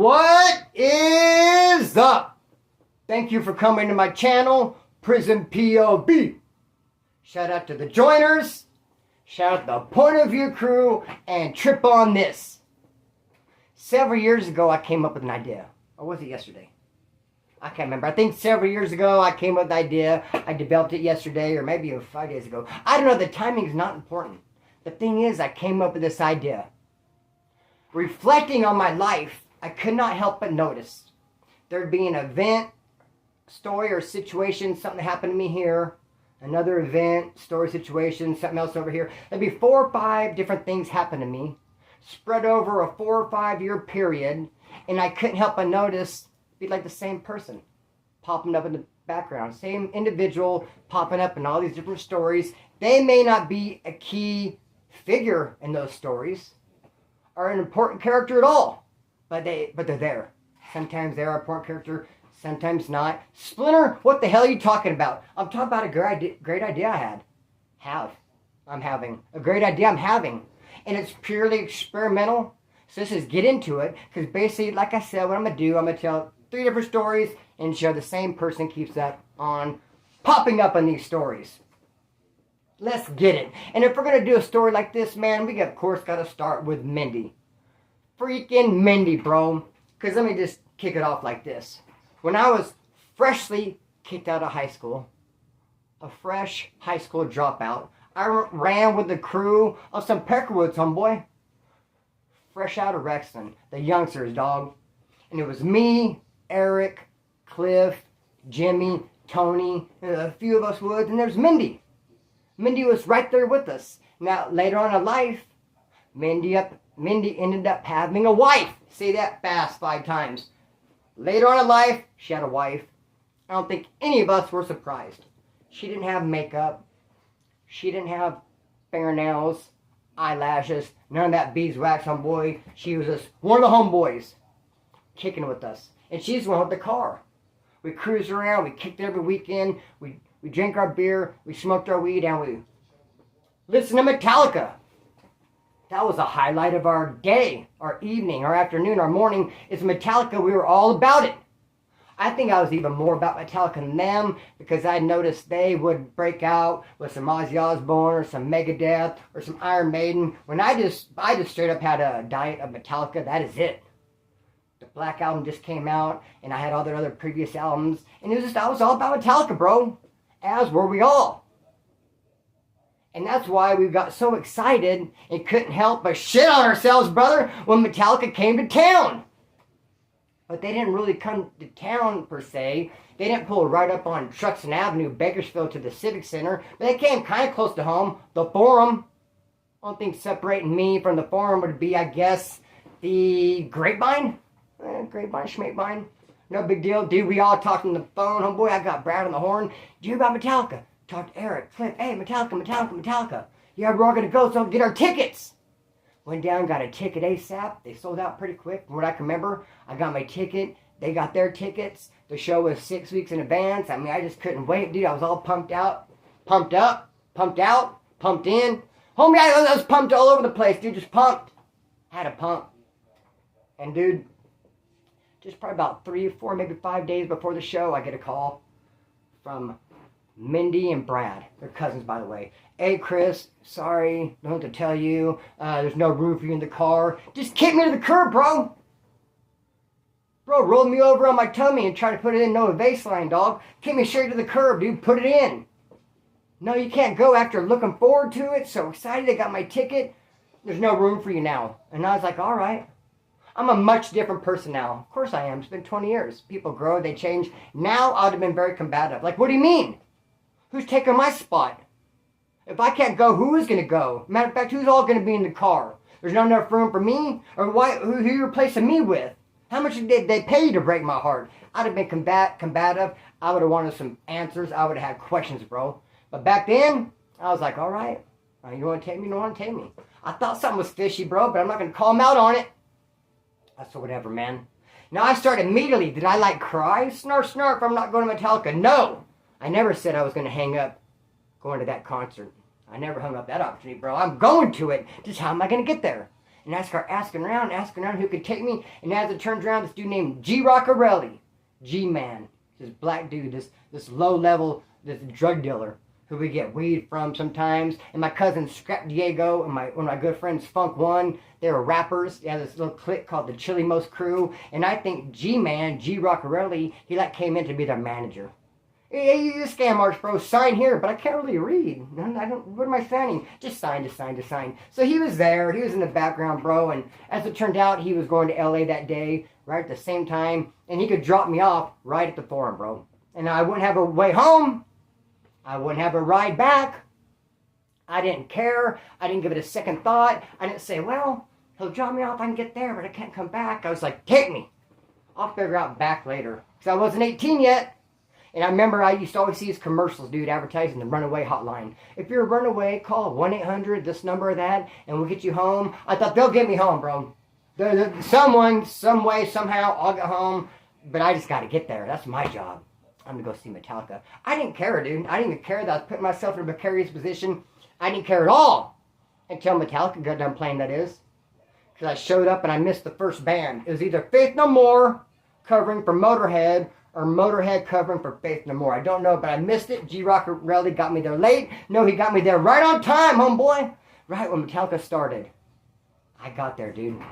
What is up? Thank you for coming to my channel, Prison POV. Shout out to the joiners, shout out to the Point of View crew, and trip on this. Several years ago, I came up with an idea. Or was it yesterday? I can't remember. I think several years ago, I came up with the idea. I developed it yesterday, or maybe 5 days ago. I don't know. The timing is not important. The thing is, I came up with this idea. Reflecting on my life, I could not help but notice there'd be an event, story, or situation, something that happened to me here, another event, story, situation, something else over here. There'd be 4 or 5 different things happen to me, spread over a 4 or 5 year period, and I couldn't help but notice it'd be like the same person popping up in the background, same individual popping up in all these different stories. They may not be a key figure in those stories, or an important character at all, but they're there. Sometimes they're an important character, sometimes not. Splinter, what the hell are you talking about? I'm talking about a great idea I'm having. A great idea I'm having. And it's purely experimental. So let's just get into it. Because basically, like I said, what I'm going to do, I'm going to tell 3 different stories and show the same person keeps that on popping up in these stories. Let's get it. And if we're going to do a story like this, man, we of course got to start with Mindy. Freaking Mindy, bro. Because let me just kick it off like this. When I was freshly kicked out of high school, a fresh high school dropout, I ran with the crew of some Peckerwoods, homeboy. Fresh out of Rexton. The youngsters, dog. And it was me, Eric, Cliff, Jimmy, Tony, and a few of us Woods, and there's Mindy. Mindy was right there with us. Now, later on in life, Mindy ended up having a wife. Say that fast 5 times. Later on in life, she had a wife. I don't think any of us were surprised. She didn't have makeup. She didn't have fingernails, eyelashes, none of that beeswax, homeboy. She was just one of the homeboys kicking with us. And she's the one with the car. We cruised around. We kicked it every weekend. We drank our beer, we smoked our weed, and we listened to Metallica. That was the highlight of our day, our evening, our afternoon, our morning. It's Metallica. We were all about it. I think I was even more about Metallica than them because I noticed they would break out with some Ozzy Osbourne or some Megadeth or some Iron Maiden. When I just straight up had a diet of Metallica. That is it. The Black Album just came out, and I had all their other previous albums, and I was all about Metallica, bro. As were we all. And that's why we got so excited and couldn't help but shit on ourselves, brother, when Metallica came to town. But they didn't really come to town, per se. They didn't pull right up on Truxton Avenue, Bakersfield, to the Civic Center. But they came kind of close to home. The Forum. One thing separating me from the Forum would be, I guess, the Grapevine. Grapevine, Schmapevine. No big deal. Dude, we all talked on the phone. Homeboy, I got Brad on the horn. Do you hear about Metallica? Talked to Eric, Cliff. Hey, Metallica. Yeah, we're all going to go, so get our tickets. Went down, got a ticket ASAP. They sold out pretty quick. From what I can remember, I got my ticket. They got their tickets. The show was 6 weeks in advance. I mean, I just couldn't wait, dude. I was all pumped out, pumped up, pumped out, pumped in. Homie, I was pumped all over the place, dude. Just pumped. Had a pump. And, dude, just probably about 3, 4, maybe 5 days before the show, I get a call from Mindy and Brad. They're cousins, by the way. Hey, Chris, sorry, don't know what to tell you. There's no room for you in the car. Just kick me to the curb, bro. Bro, rolled me over on my tummy and tried to put it in no baseline, dog. Kick me straight to the curb, dude. Put it in. No, you can't go after looking forward to it. So excited, I got my ticket. There's no room for you now. And I was like, all right. I'm a much different person now. Of course I am. It's been 20 years. People grow, they change. Now I would have been very combative. Like, what do you mean? Who's taking my spot? If I can't go, who is going to go? Matter of fact, who's all going to be in the car? There's not enough room for me? Or who are you replacing me with? How much did they pay you to break my heart? I'd have been combative. I would have wanted some answers. I would have had questions, bro. But back then, I was like, all right. You want to take me? You don't want to take me. I thought something was fishy, bro, but I'm not going to call him out on it. I said, whatever, man. Now I started immediately. Did I cry? Snarf, snarf, I'm not going to Metallica. No. I never said I was going to hang up going to that concert. I never hung up that opportunity, bro. I'm going to it. Just how am I going to get there? And I start asking around who could take me. And as it turns around, this dude named G. Rockarelli, G-Man, this black dude, this low-level, this drug dealer who we get weed from sometimes. And my cousin Scrap Diego and one of my good friends Funk One, they were rappers. They had this little clique called the Chili Most Crew. And I think G-Man, G. Rockarelli, he came in to be their manager. Hey, you scam artist, bro. Sign here, but I can't really read. I don't. What am I signing? Just sign, just sign, just sign. So he was there. He was in the background, bro. And as it turned out, he was going to LA that day, right at the same time, and he could drop me off right at the forum, bro. And I wouldn't have a way home. I wouldn't have a ride back. I didn't care. I didn't give it a second thought. I didn't say, well, he'll drop me off. I can get there, but I can't come back. I was like, take me. I'll figure out back later, because I wasn't 18 yet. And I remember I used to always see his commercials, dude, advertising the runaway hotline. If you're a runaway, call 1-800, this number or that, and we'll get you home. I thought, they'll get me home, bro. Someone, some way, somehow, I'll get home. But I just got to get there. That's my job. I'm going to go see Metallica. I didn't care, dude. I didn't even care that I was putting myself in a precarious position. I didn't care at all until Metallica got done playing, that is. Because I showed up and I missed the first band. It was either Faith No More covering for Motorhead, or Motorhead covering for Faith No More. I don't know, but I missed it. G. Rockarelli got me there late. No, he got me there right on time, homeboy. Right when Metallica started. I got there, dude.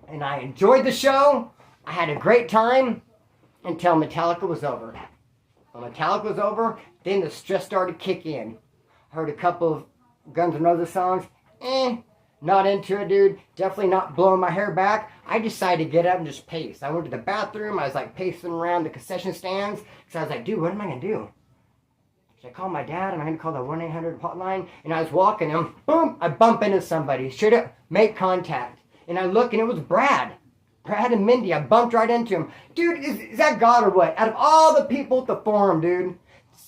And I enjoyed the show. I had a great time until Metallica was over. When Metallica was over, then the stress started to kick in. Heard a couple of Guns N' Roses songs. Not into it, dude. Definitely not blowing my hair back. I decided to get up and just pace. I went to the bathroom. I was like pacing around the concession stands. Because I was like, dude, what am I going to do? Should I call my dad? Am I going to call the 1-800 hotline? And I was walking and boom, I bump into somebody. Should have make contact. And I look and it was Brad. Brad and Mindy. I bumped right into him. Dude, is that God or what? Out of all the people at the forum, dude,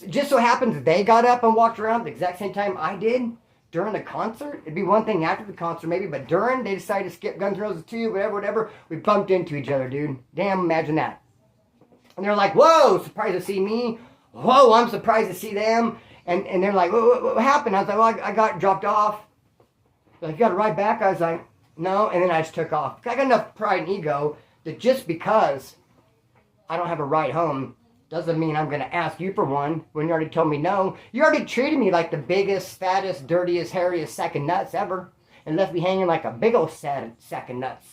just so happens they got up and walked around at the exact same time I did. During the concert, it'd be one thing after the concert maybe, but during, they decided to skip Guns N' Roses 2, whatever, we bumped into each other, dude. Damn, imagine that. And they're like, whoa, surprised to see me. Whoa, I'm surprised to see them. And they're like, what happened? I was like, well, I got dropped off. They're like, you got a ride back? I was like, no, and then I just took off. I got enough pride and ego that just because I don't have a ride home doesn't mean I'm going to ask you for one when you already told me no. You already treated me like the biggest, fattest, dirtiest, hairiest sack of nuts ever. And left me hanging like a big old sack of nuts.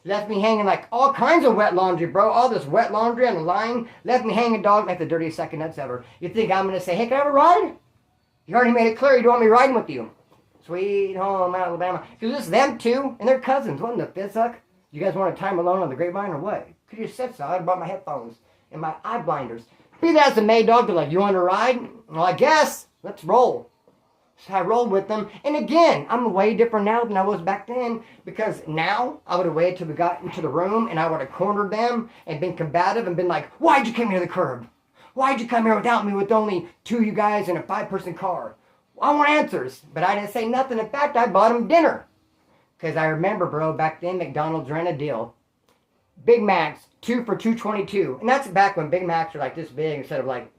Left me hanging like all kinds of wet laundry, bro. All this wet laundry on the line. Left me hanging, dog, like the dirtiest sack of nuts ever. You think I'm going to say, hey, can I have a ride? You already made it clear you don't want me riding with you. Sweet home Alabama. Because it's them two and their cousins. What in the fifth suck? You guys want a time alone on the grapevine or what? Could you have said so? I'd have brought my headphones and my eye blinders. Be that as a May dog, they're like, you want to ride? Well, I guess. Let's roll. So I rolled with them. And again, I'm way different now than I was back then. Because now, I would have waited till we got into the room and I would have cornered them and been combative and been like, why'd you come here to the curb? Why'd you come here without me with only 2 of you guys in a 5-person car? I want answers. But I didn't say nothing. In fact, I bought them dinner. Because I remember, bro, back then McDonald's ran a deal. Big Macs, 2 for $2.22. And that's back when Big Macs were like this big instead of like,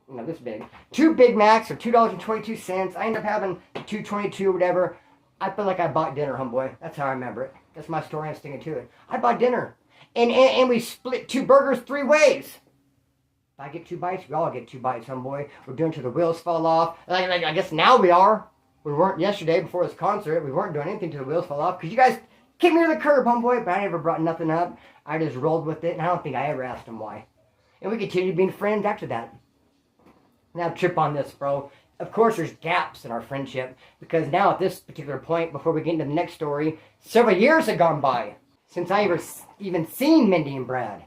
you know, this big. 2 Big Macs for $2.22. I ended up having $2.22 or whatever. I feel like I bought dinner, homeboy. That's how I remember it. That's my story. I'm sticking to it. I bought dinner. And we split 2 burgers 3 ways. If I get 2 bites, we all get 2 bites, homeboy. We're doing till the wheels fall off. Like, I guess now we are. We weren't yesterday before this concert. We weren't doing anything till the wheels fall off. Because you guys kicked me to the curb, homeboy. But I never brought nothing up. I just rolled with it. And I don't think I ever asked them why. And we continued being friends after that. Now trip on this, bro. Of course, there's gaps in our friendship. Because now at this particular point, before we get into the next story, several years have gone by since I ever even seen Mindy and Brad.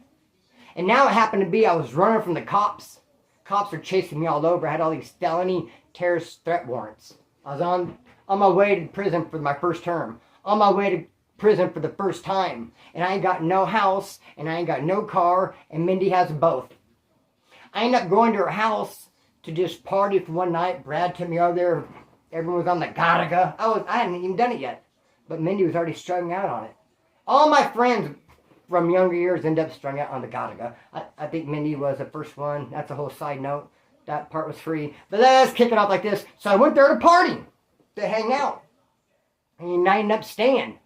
And now it happened to be I was running from the cops. Cops were chasing me all over. I had all these felony terrorist threat warrants. I was on my way to prison for my first term. On my way to prison for the first time. And I ain't got no house. And I ain't got no car. And Mindy has both. I ended up going to her house to just party for one night. Brad took me over there. Everyone was on the Garaga. I hadn't even done it yet. But Mindy was already strung out on it. All my friends from younger years end up strung out on the Garaga. I think Mindy was the first one. That's a whole side note. That part was free. But let's kick it off like this. So I went there to party. To hang out. And I ended up staying.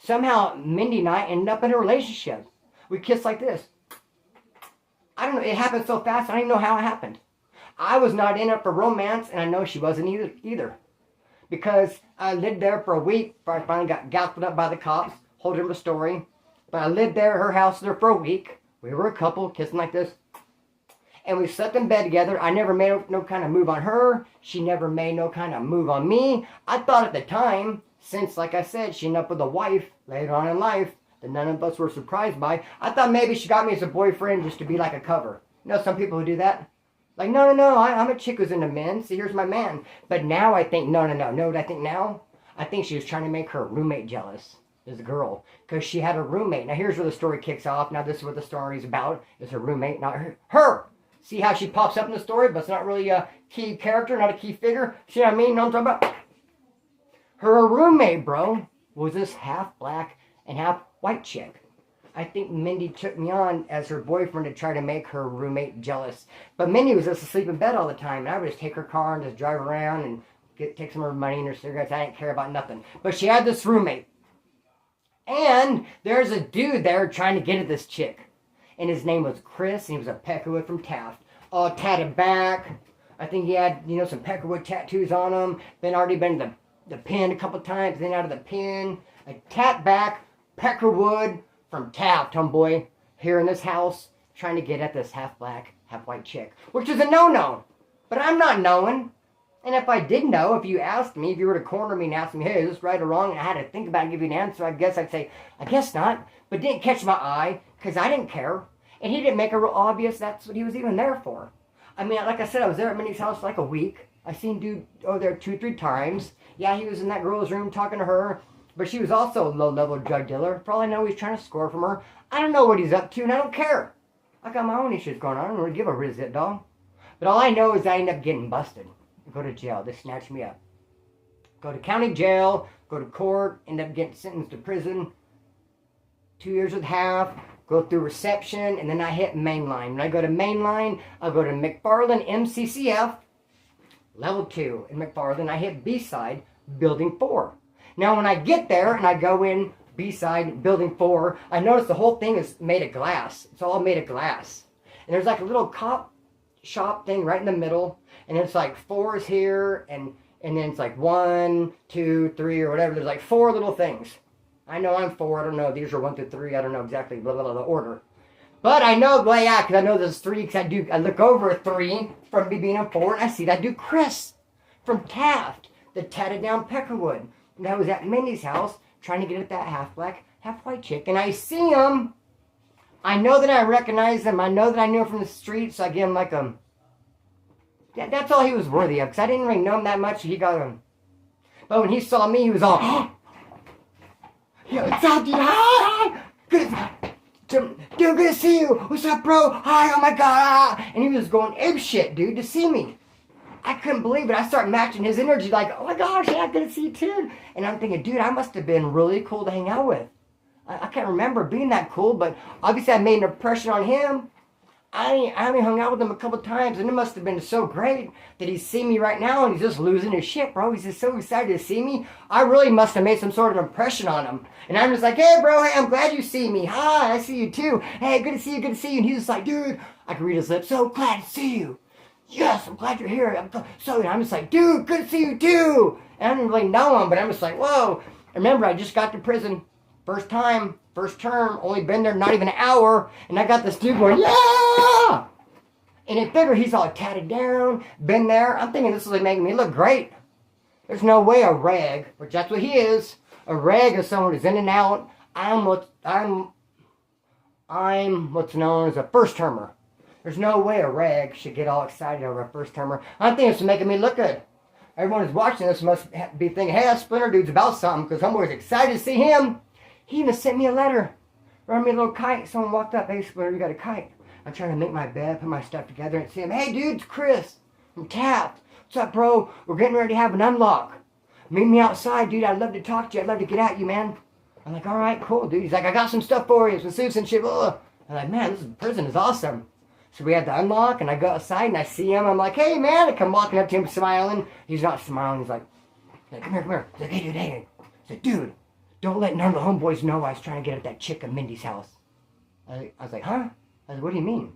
Somehow, Mindy and I ended up in a relationship. We kissed like this. I don't know, it happened so fast, I don't even know how it happened. I was not in it for romance, and I know she wasn't either. Because I lived there for a week before I finally got gouged up by the cops. Whole different story. But I lived there, her house there for a week. We were a couple, kissing like this. And we slept in bed together. I never made no kind of move on her. She never made no kind of move on me. I thought at the time, since, like I said, she ended up with a wife later on in life that none of us were surprised by, I thought maybe she got me as a boyfriend just to be like a cover. You know some people who do that? Like, no, I'm a chick who's into men. See, here's my man. But now I think, no. Know what I think now? I think she was trying to make her roommate jealous. This girl. Because she had a roommate. Now, here's where the story kicks off. Now, this is what the story is about. Is her roommate, not her. See how she pops up in the story, but it's not really a key character, not a key figure? See what I mean? Know what I'm talking about? Her roommate, bro, was this half black and half white chick. I think Mindy took me on as her boyfriend to try to make her roommate jealous. But Mindy was just asleep in bed all the time. And I would just take her car and just drive around and take some of her money and her cigarettes. I didn't care about nothing. But she had this roommate. And there's a dude there trying to get at this chick. And his name was Chris, and he was a Peckerwood from Taft. All tatted back. I think he had, some Peckerwood tattoos on him. Already been to the pen a couple times, then out of the pen. A tat back Peckerwood from Taft, homeboy, here in this house, trying to get at this half black, half white chick, which is a no-no. But I'm not knowing. And if I did know, if you asked me, if you were to corner me and ask me, hey, is this right or wrong? And I had to think about it and give you an answer, I guess I'd say, I guess not. But didn't catch my eye, because I didn't care. And he didn't make it real obvious that's what he was even there for. I mean, like I said, I was there at Minnie's house for like a week. I seen dude there 2-3 times. Yeah, he was in that girl's room talking to her. But she was also a low-level drug dealer. For all I know, he's trying to score from her. I don't know what he's up to, and I don't care. I got my own issues going on. I don't really give a rizit, dog. But all I know is I end up getting busted. Go to jail. They snatch me up. Go to county jail. Go to court. End up getting sentenced to prison. 2 years and a half. Go through reception. And then I hit mainline. When I go to mainline, I'll go to McFarland MCCF. Level 2 in McFarland. I hit B-side, building 4. Now, when I get there and I go in B-side, building 4, I notice the whole thing is made of glass. It's all made of glass. And there's like a little cop shop thing right in the middle. And it's like 4 is here, and then it's like 1, 2, 3, or whatever. There's like 4 little things. I know I'm 4. I don't know. These are 1 through 3. I don't know exactly the order. But I know, well, yeah, because I know there's 3, because I look over a 3 from me being a 4, and I see that dude Chris from Taft, the tatted down Peckerwood. And I was at Mindy's house trying to get at that half black, half white chick. And I see him. I know that I recognize him. I know that I knew him from the street. So I give him like a... That's all he was worthy of. Because I didn't really know him that much. He got him. But when he saw me, he was all... Yo, what's up, dude? Hi! Dude, good to see you. What's up, bro? Hi, oh my God. And he was going ape shit, dude, to see me. I couldn't believe it. I started matching his energy like, oh my gosh, yeah, good to see you too. And I'm thinking, dude, I must have been really cool to hang out with. I can't remember being that cool, but obviously I made an impression on him. I only hung out with him a couple times, and it must have been so great that he's seeing me right now, and he's just losing his shit, bro. He's just so excited to see me. I really must have made some sort of impression on him. And I'm just like, hey, bro, hey, I'm glad you see me. Hi, I see you too. Hey, good to see you, good to see you. And he's just like, dude, I can read his lips. So glad to see you. Yes, I'm glad you're here. I'm just like, dude, good to see you too. And I didn't really know him, but I'm just like, whoa. Remember, I just got to prison. First time, first term, only been there not even an hour. And I got this dude going, yeah! And it figured he's all tatted down, been there. I'm thinking this is like making me look great. There's no way a rag, which that's what he is. A rag is someone who's in and out. I'm what's known as a first termer. There's no way a rag should get all excited over a first termer. I'm thinking it's making me look good. Everyone who's watching this must be thinking, hey, that Splinter dude's about something, because homeboy's excited to see him. He even sent me a letter. Wrote me a little kite. Someone walked up, hey, Splinter, you got a kite. I'm trying to make my bed, put my stuff together, and see him. Hey, dude, it's Chris from Taft. What's up, bro? We're getting ready to have an unlock. Meet me outside, dude. I'd love to talk to you. I'd love to get at you, man. I'm like, all right, cool, dude. He's like, I got some stuff for you, some suits and shit. Blah. I'm like, man, this prison is awesome. So we had the unlock, and I go outside, and I see him. I'm like, hey, man. I come walking up to him, smiling. He's not smiling. He's like come here. He's like, hey, dude, hey. I said, dude, don't let none of the homeboys know I was trying to get at that chick at Mindy's house. I was like, huh? I said, what do you mean?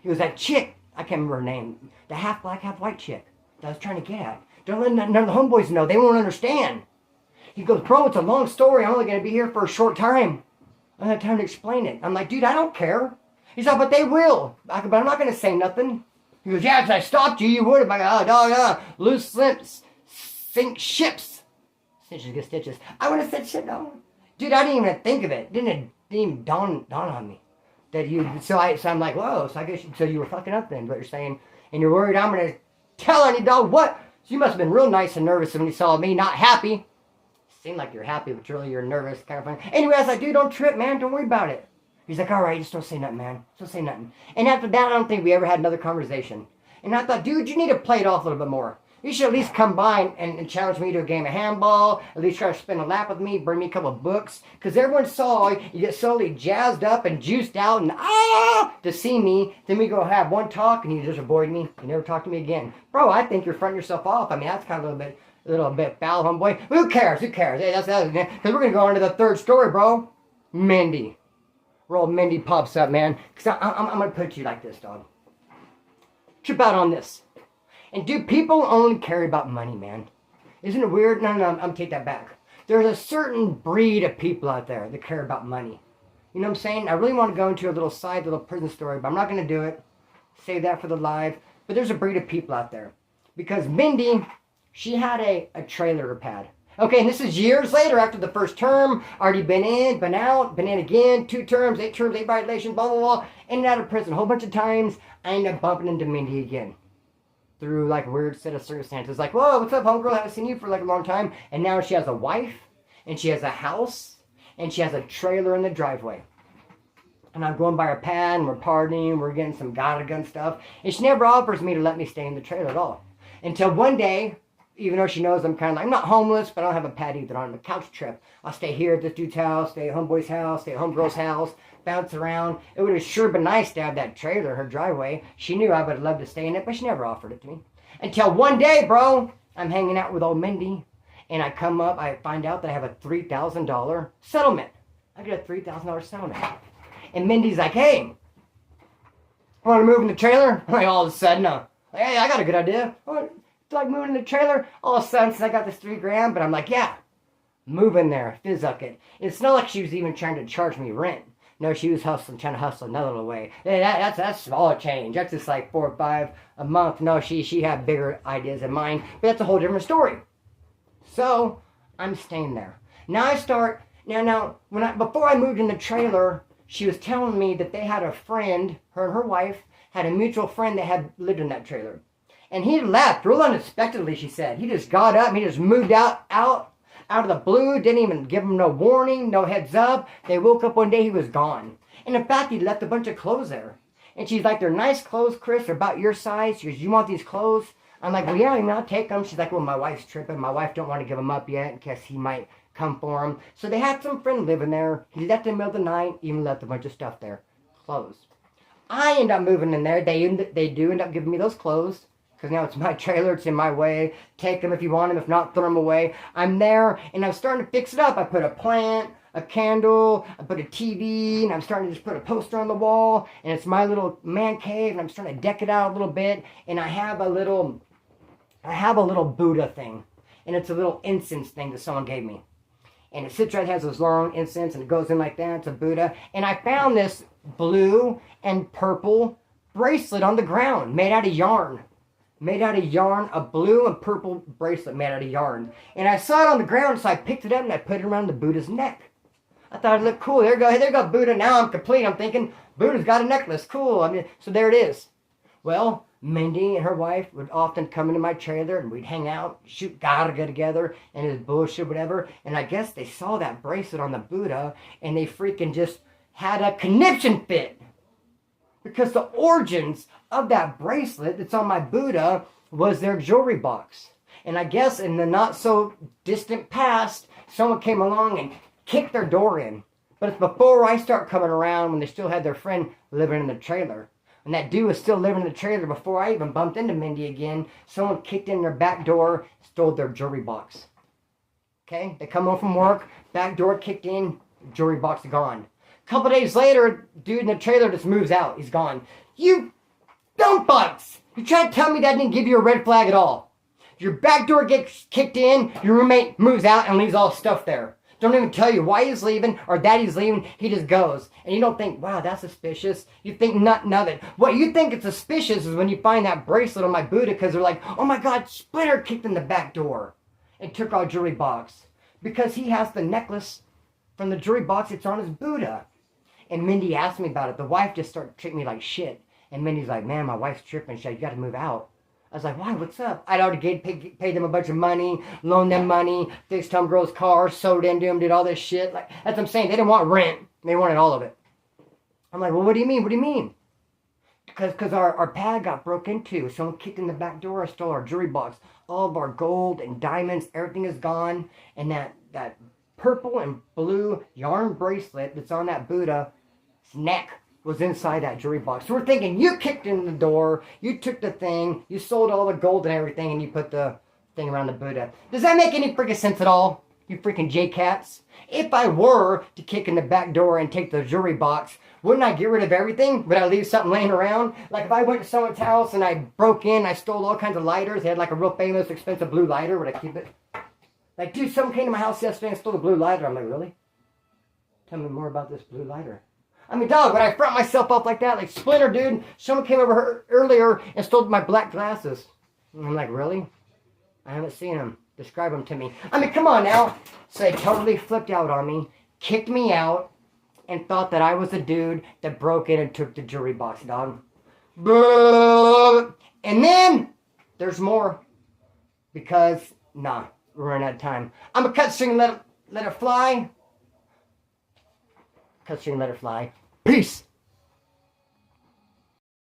He was that chick, I can't remember her name, the half black, half white chick that I was trying to get at. Don't let none of the homeboys know. They won't understand. He goes, bro, it's a long story. I'm only going to be here for a short time. I don't have time to explain it. I'm like, dude, I don't care. He's like, but they will. I go, but I'm not going to say nothing. He goes, yeah, if I stopped you, you would. I'm like, oh, dog, loose slips, sink ships. Stitches get stitches. I would have said shit, no. Dude, I didn't even think of it. Didn't even dawn on me. That you, so I'm like, whoa, so I guess, so you were fucking up then, what you're saying. And you're worried I'm going to tell any dog what? So you must have been real nice and nervous when you saw me not happy. Seemed like you're happy, but really you're nervous, kind of funny. Anyway, I was like, dude, don't trip, man. Don't worry about it. He's like, all right, just don't say nothing, man. Just don't say nothing. And after that, I don't think we ever had another conversation. And I thought, dude, you need to play it off a little bit more. You should at least come by and challenge me to a game of handball, at least try to spin a lap with me, bring me a couple of books. Because everyone saw you get slowly jazzed up and juiced out and to see me. Then we go have one talk and you just avoid me. You never talk to me again. Bro, I think you're fronting yourself off. I mean, that's kind of a little bit foul, homeboy. Who cares? Who cares? Hey, that's because we're going to go on to the third story, bro. Mindy. Where old Mindy pops up, man. Because I'm going to put you like this, dog. Trip out on this. And dude, people only care about money, man. Isn't it weird? No, I'm going to take that back. There's a certain breed of people out there that care about money. You know what I'm saying? I really want to go into a little prison story, but I'm not going to do it. Save that for the live. But there's a breed of people out there. Because Mindy, she had a trailer pad. Okay, and this is years later after the first term. Already been in, been out, been in again. 2 terms, 8 terms, 8 violations, blah, blah, blah. In and out of prison a whole bunch of times. I ended up bumping into Mindy again. Through like a weird set of circumstances. Like, whoa, what's up, homegirl? I haven't seen you for like a long time. And now she has a wife. And she has a house. And she has a trailer in the driveway. And I'm going by her pad and we're partying. We're getting some gun stuff. And she never offers me to let me stay in the trailer at all. Until one day, even though she knows I'm kind of like, I'm not homeless, but I don't have a pad either. I'm on a couch trip. I'll stay here at this dude's house, stay at homeboy's house, stay at homegirl's house, bounce around. It would have sure been nice to have that trailer in her driveway. She knew I would have loved to stay in it, but she never offered it to me. Until one day, bro, I'm hanging out with old Mindy, and I come up, I find out that I have a $3,000 settlement. I get a $3,000 settlement. And Mindy's like, hey, want to move in the trailer? Like all of a sudden, hey, I got a good idea. Like moving in the trailer. All of a sudden, since I got this $3,000, but I'm like, yeah, move in there, fizzuck it. It's not like she was even trying to charge me rent. No, she was trying to hustle another little way. That's small change. That's just like $4 or $5 a month. No, she had bigger ideas in mind, but that's a whole different story. So I'm staying there. Now I start. Now before I moved in the trailer, she was telling me that they had a friend. Her and her wife had a mutual friend that had lived in that trailer. And he left real unexpectedly, she said. He just got up and he just moved out of the blue, didn't even give them no warning, no heads up. They woke up one day, he was gone. And in fact, he left a bunch of clothes there. And she's like, they're nice clothes, Chris, they're about your size. She goes, you want these clothes? I'm like, well, yeah, I'll take them. She's like, well, my wife's tripping. My wife don't want to give them up yet in case he might come for them. So they had some friend living there. He left in the middle of the night, even left a bunch of stuff there. Clothes. I end up moving in there. They do end up giving me those clothes. Because now it's my trailer, it's in my way. Take them if you want them, if not, throw them away. I'm there, and I'm starting to fix it up. I put a plant, a candle, I put a TV, and I'm starting to just put a poster on the wall. And it's my little man cave, and I'm starting to deck it out a little bit. And I have a little Buddha thing. And it's a little incense thing that someone gave me. And it sits right, has this long incense, and it goes in like that. It's a Buddha. And I found this blue and purple bracelet on the ground, made out of yarn. Made out of yarn, a blue and purple bracelet made out of yarn. And I saw it on the ground, so I picked it up and I put it around the Buddha's neck. I thought it looked cool. There you go, Buddha. Now I'm complete. I'm thinking, Buddha's got a necklace. Cool. I mean, so there it is. Well, Mindy and her wife would often come into my trailer and we'd hang out, shoot Garaga together and his bullshit, whatever. And I guess they saw that bracelet on the Buddha and they freaking just had a conniption fit. Because the origins of that bracelet that's on my Buddha was their jewelry box. And I guess in the not so distant past, someone came along and kicked their door in. But it's before I start coming around when they still had their friend living in the trailer. And that dude was still living in the trailer before I even bumped into Mindy again. Someone kicked in their back door, stole their jewelry box. Okay? They come home from work, back door kicked in, jewelry box gone. A couple days later, dude in the trailer just moves out. He's gone. You dumb bugs! You try to tell me that didn't give you a red flag at all. Your back door gets kicked in, your roommate moves out and leaves all his stuff there. Don't even tell you why he's leaving or that he's leaving. He just goes. And you don't think, wow, that's suspicious. You think nothing of it. What you think is suspicious is when you find that bracelet on my Buddha because they're like, oh my God, Splinter kicked in the back door and took our jewelry box. Because he has the necklace from the jewelry box. It's on his Buddha. And Mindy asked me about it. The wife just started treating me like shit. And Mindy's like, man, my wife's tripping. She's like, you got to move out. I was like, why? What's up? I'd already paid them a bunch of money, loaned them money, fixed some girl's car, sewed into them, did all this shit. Like, that's what I'm saying. They didn't want rent. They wanted all of it. I'm like, well, what do you mean? What do you mean? Because our pad got broke into. Someone kicked in the back door, stole our jewelry box. All of our gold and diamonds, everything is gone. And that purple and blue yarn bracelet that's on that Buddha's neck was inside that jewelry box. So we're thinking, you kicked in the door, you took the thing, you sold all the gold and everything, and you put the thing around the Buddha. Does that make any freaking sense at all? You freaking J-Cats? If I were to kick in the back door and take the jewelry box, wouldn't I get rid of everything? Would I leave something laying around? Like if I went to someone's house and I broke in, I stole all kinds of lighters, they had like a real famous, expensive blue lighter, would I keep it? Like, dude, someone came to my house yesterday and stole a blue lighter. I'm like, really? Tell me more about this blue lighter. I mean, dog, would I front myself up like that? Like, Splinter, dude, someone came over here earlier and stole my black glasses. And I'm like, really? I haven't seen them. Describe them to me. I mean, come on now. So they totally flipped out on me, kicked me out, and thought that I was the dude that broke in and took the jewelry box, dog. And then, there's more. Because, nah, we're running out of time. I'm going to cut string and let it fly. Cut string and let it fly. Peace.